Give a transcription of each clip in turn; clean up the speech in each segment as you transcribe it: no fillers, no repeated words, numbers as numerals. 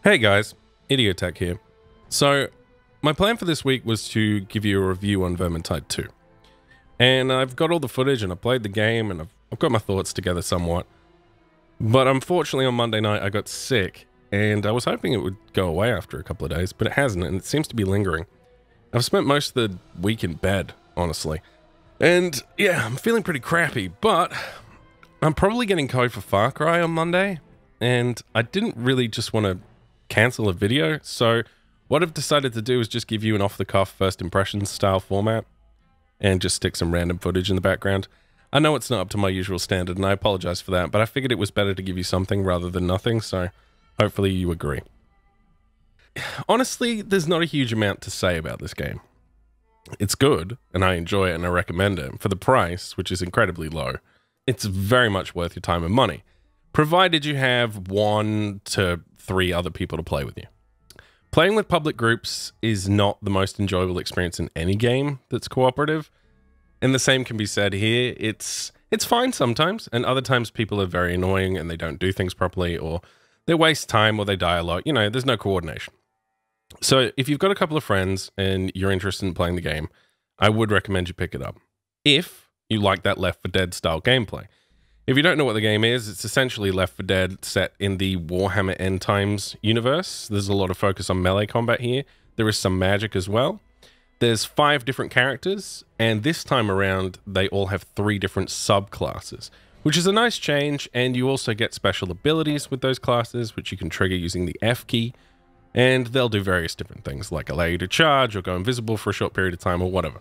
Hey guys, Idiotech here. So, my plan for this week was to give you a review on Vermintide 2. And I've got all the footage and I played the game and I've got my thoughts together somewhat. But unfortunately on Monday night I got sick and I was hoping it would go away after a couple of days, but it hasn't and it seems to be lingering. I've spent most of the week in bed, honestly. And yeah, I'm feeling pretty crappy, but I'm probably getting code for Far Cry on Monday. And I didn't really just want to cancel a video, so what I've decided to do is just give you an off-the-cuff first impressions style format and just stick some random footage in the background. I know it's not up to my usual standard and I apologize for that, but I figured it was better to give you something rather than nothing, so hopefully you agree. Honestly, there's not a huge amount to say about this game. It's good and I enjoy it and I recommend it. For the price, which is incredibly low, it's very much worth your time and money, provided you have 1 to 3 other people to play with you. Playing with public groups is not the most enjoyable experience in any game that's cooperative, and the same can be said here. It's fine sometimes, and other times people are very annoying and they don't do things properly, or they waste time, or they die a lot. You know, there's no coordination. So if you've got a couple of friends and you're interested in playing the game, I would recommend you pick it up, if you like that Left 4 Dead style gameplay. If you don't know what the game is, it's essentially Left 4 Dead set in the Warhammer End Times universe. There's a lot of focus on melee combat here. There is some magic as well. There's 5 different characters, and this time around, they all have 3 different subclasses, which is a nice change, and you also get special abilities with those classes, which you can trigger using the F key, and they'll do various different things, like allow you to charge or go invisible for a short period of time or whatever.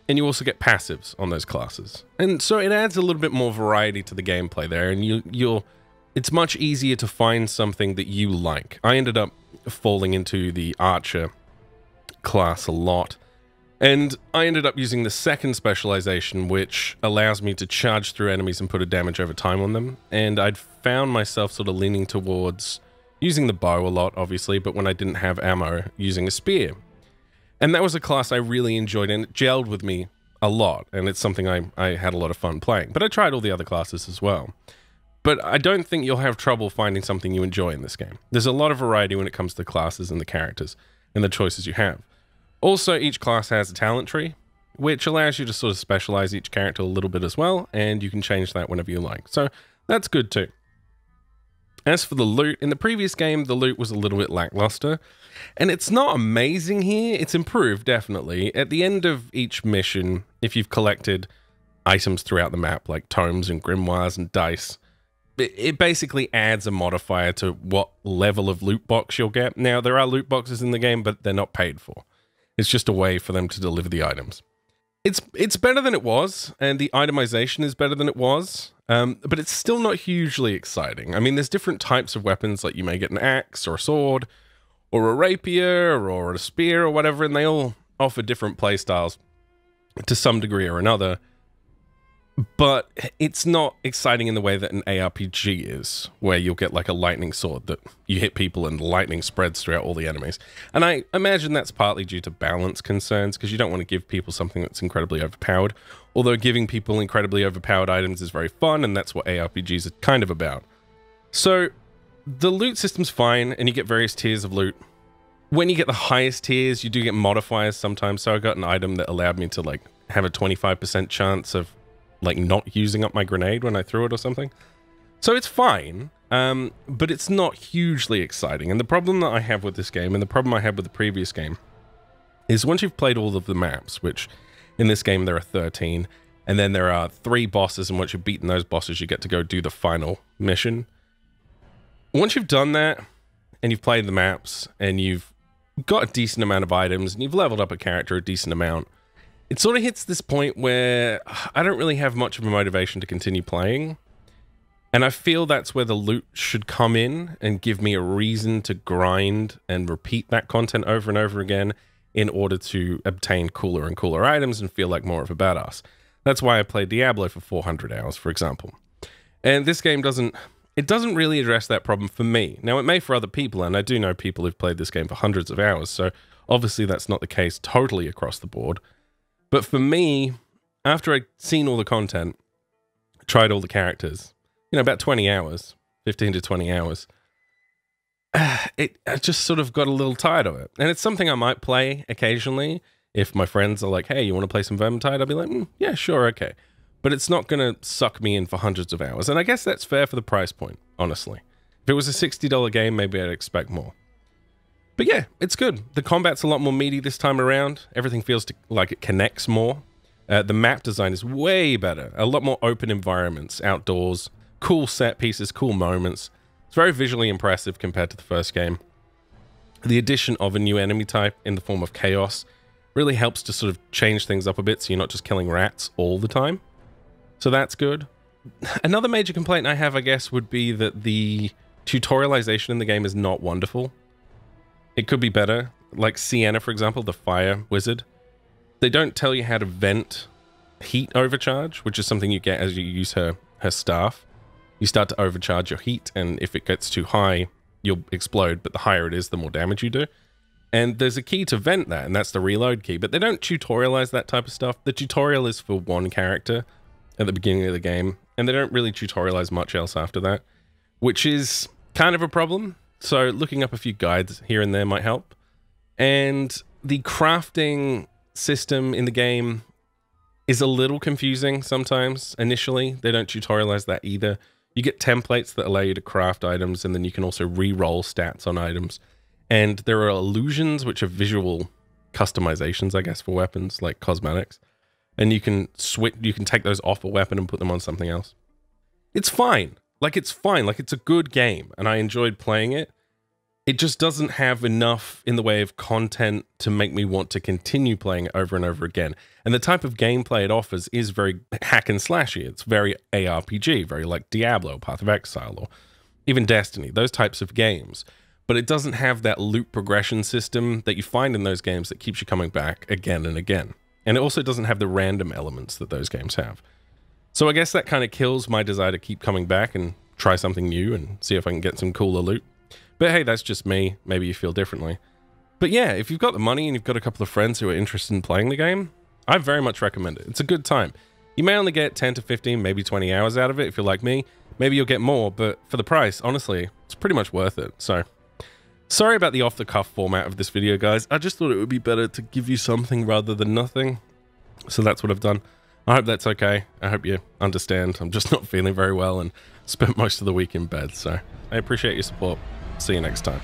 And you also get passives on those classes. And so it adds a little bit more variety to the gameplay there, and it's much easier to find something that you like. I ended up falling into the Archer class a lot, and I ended up using the second specialization, which allows me to charge through enemies and put a damage over time on them. And I'd found myself sort of leaning towards using the bow a lot, obviously, but when I didn't have ammo, using a spear. And that was a class I really enjoyed, and it gelled with me a lot, and it's something I had a lot of fun playing. But I tried all the other classes as well. But I don't think you'll have trouble finding something you enjoy in this game. There's a lot of variety when it comes to the classes and the characters, and the choices you have. Also, each class has a talent tree, which allows you to sort of specialize each character a little bit as well, and you can change that whenever you like. So that's good too. As for the loot, in the previous game, the loot was a little bit lackluster, and it's not amazing here. It's improved, definitely. At the end of each mission, if you've collected items throughout the map, like tomes and grimoires and dice, it basically adds a modifier to what level of loot box you'll get. Now, there are loot boxes in the game, but they're not paid for. It's just a way for them to deliver the items. It's better than it was, and the itemization is better than it was, but it's still not hugely exciting. I mean, there's different types of weapons, like you may get an axe or a sword or a rapier or a spear or whatever, and they all offer different playstyles to some degree or another. But it's not exciting in the way that an ARPG is, where you'll get like a lightning sword that you hit people and lightning spreads throughout all the enemies. And I imagine that's partly due to balance concerns, because you don't want to give people something that's incredibly overpowered. Although giving people incredibly overpowered items is very fun, and that's what ARPGs are kind of about. So the loot system's fine, and you get various tiers of loot. When you get the highest tiers, you do get modifiers sometimes. So I got an item that allowed me to like have a 25% chance of like not using up my grenade when I threw it or something. So it's fine, but it's not hugely exciting. And the problem that I have with this game, and the problem I had with the previous game, is once you've played all of the maps, which in this game there are 13, and then there are 3 bosses, and once you've beaten those bosses, you get to go do the final mission. Once you've done that, and you've played the maps, and you've got a decent amount of items, and you've leveled up a character a decent amount, it sort of hits this point where I don't really have much of a motivation to continue playing. And I feel that's where the loot should come in and give me a reason to grind and repeat that content over and over again in order to obtain cooler and cooler items and feel like more of a badass. That's why I played Diablo for 400 hours, for example. And this game doesn't really address that problem for me. Now, it may for other people, and I do know people who've played this game for hundreds of hours, so obviously that's not the case totally across the board. But for me, after I'd seen all the content, tried all the characters, about 20 hours, 15 to 20 hours, I just sort of got a little tired of it. And it's something I might play occasionally. If my friends are like, hey, you want to play some Vermintide? I'll be like, yeah, sure, okay. But it's not going to suck me in for hundreds of hours. And I guess that's fair for the price point, honestly. If it was a $60 game, maybe I'd expect more. But yeah, it's good. The combat's a lot more meaty this time around. Everything feels like it connects more. The map design is way better. A lot more open environments, outdoors, cool set pieces, cool moments. It's very visually impressive compared to the first game. The addition of a new enemy type in the form of Chaos really helps to sort of change things up a bit so you're not just killing rats all the time. So that's good. Another major complaint I have, I guess, would be that the tutorialization in the game is not wonderful. It could be better. Like Sienna, for example, the fire wizard. They don't tell you how to vent heat overcharge, which is something you get as you use her staff. You start to overcharge your heat, and if it gets too high, you'll explode, but the higher it is, the more damage you do. And there's a key to vent that, and that's the reload key, but they don't tutorialize that type of stuff. The tutorial is for one character at the beginning of the game, and they don't really tutorialize much else after that, which is kind of a problem. So looking up a few guides here and there might help. And the crafting system in the game is a little confusing sometimes initially. They don't tutorialize that either. You get templates that allow you to craft items, and then you can also re-roll stats on items. And there are illusions, which are visual customizations, I guess, for weapons, like cosmetics. And you can take those off a weapon and put them on something else. It's fine. It's fine. It's a good game, and I enjoyed playing it. It just doesn't have enough in the way of content to make me want to continue playing it over and over again. And the type of gameplay it offers is very hack and slashy. It's very ARPG, very like Diablo, Path of Exile, or even Destiny, those types of games. But it doesn't have that loop progression system that you find in those games that keeps you coming back again and again. And it also doesn't have the random elements that those games have. So I guess that kind of kills my desire to keep coming back and try something new and see if I can get some cooler loot. But hey, that's just me. Maybe you feel differently. But yeah, if you've got the money and you've got a couple of friends who are interested in playing the game, I very much recommend it. It's a good time. You may only get 10 to 15, maybe 20 hours out of it if you're like me. Maybe you'll get more, but for the price, honestly, it's pretty much worth it. So, sorry about the off-the-cuff format of this video, guys. I just thought it would be better to give you something rather than nothing. So that's what I've done. I hope that's okay. I hope you understand. I'm just not feeling very well and spent most of the week in bed. So I appreciate your support. See you next time.